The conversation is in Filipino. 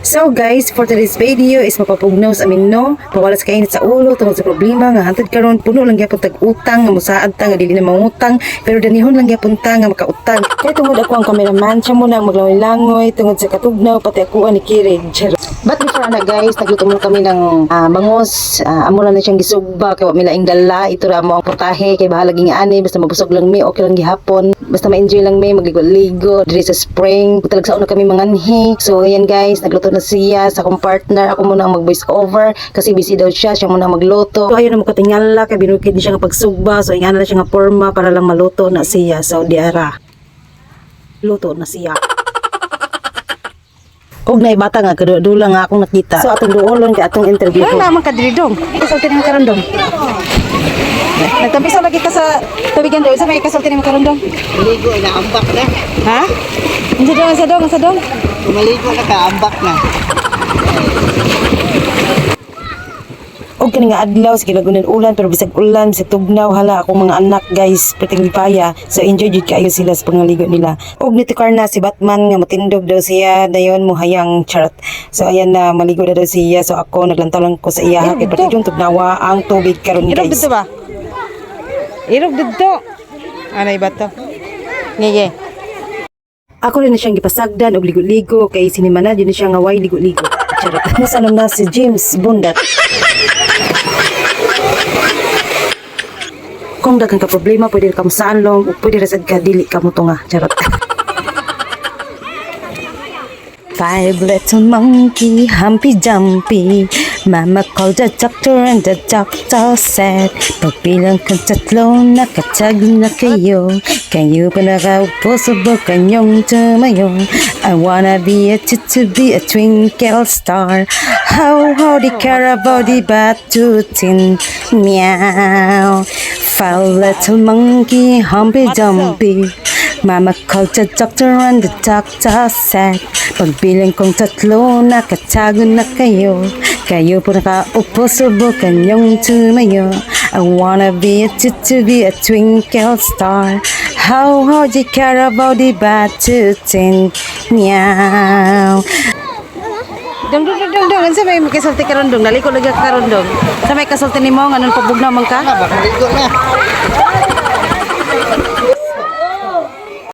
So guys, for today's video is mapapugnaw sa amin no. Pawalas kainit sa ulo tungod sa problema nga hantod karon puno lang gyapon tag utang nga musaad ta nga dili na mangutang pero danihon lang gyapon ta nga makautang. Kaya tungod ako ang cameraman siya mo nang maglangoy-langoy tungod sa katugnaw pati ako ani Kirig. But before na guys, nagluto mo kami ng bangos. Amo na siyang gisugba kay wa mi laing dala. Ito ra mo ang putahe kay bahala ging ani basta mabusog lang mi okay lang gihapon. Basta ma-enjoy lang mi magligo-ligo diri sa spring. Talag sa una kami manganhi. So ayan guys, nagluto na siya sa akong partner. Ako muna ang mag-voice over kasi busy daw siya muna ang magluto. So ayun na mo katingala kay binukid ni siya nga pagsugba. So ingana na siya nga porma para lang maluto na siya. So diara. Luto na siya. Og na bata nga kadula nga akong nakita. So atong duolon kay atong interview ko. Wala man ka diri dong. Kasulti ni karon dong. Nagtampisa lagi ka sa tubigan daw. Sa may kasulti ni karon dong. Maligo na ambak na. Ha? Sa dong. Maligo na ka ambak na. Og kani nga adlaw sa kilagunan ulan pero bisag ulan bisag tugnaw hala akong mga anak guys perting lipaya. So enjoy jud kayo sila sa pangaligo nila. Og nitukar na si Batman nga matindog daw siya dayon mo hayang charot. So ayan na maligo na daw siya. So ako naglantaw lang ko sa iya kay pati yung tugnawa ang tubig karon guys. Irog dito ba? Irog dito. Anay ba to? Ngege. Ako rin na siyang gipasagdan og ligo-ligo kay sinimana din siya nga way ligo-ligo. Charot. Nasa na si James Bundat. Kung daghang ka problema, pwede ka masaan long, o pwede rasad ka, dili ka mo to nga. Charot. Five little monkey, humpy jumpy. Mama called the doctor and the doctor said, pagbilang kang tatlo, nakatag na kayo. Kayo pa nakaupo, subok kanyong tumayo. I wanna be a to be a twinkle star. How the carabao di batutin. Meow. Five little monkey, humpy dumpy. Mama called the doctor and the doctor said, pagbilang kong tatlo, nakatago na kayo. Kayo po nakaupo, subukan yung tumayo. I wanna be a to be a twinkle star. How the carabao di batutin. Meow. Dong. Sa may kasulti karon dong. Naliko lagi ka karon dong. Sa may kasulti nimo nganon pabugnaw man ka? Maligo na.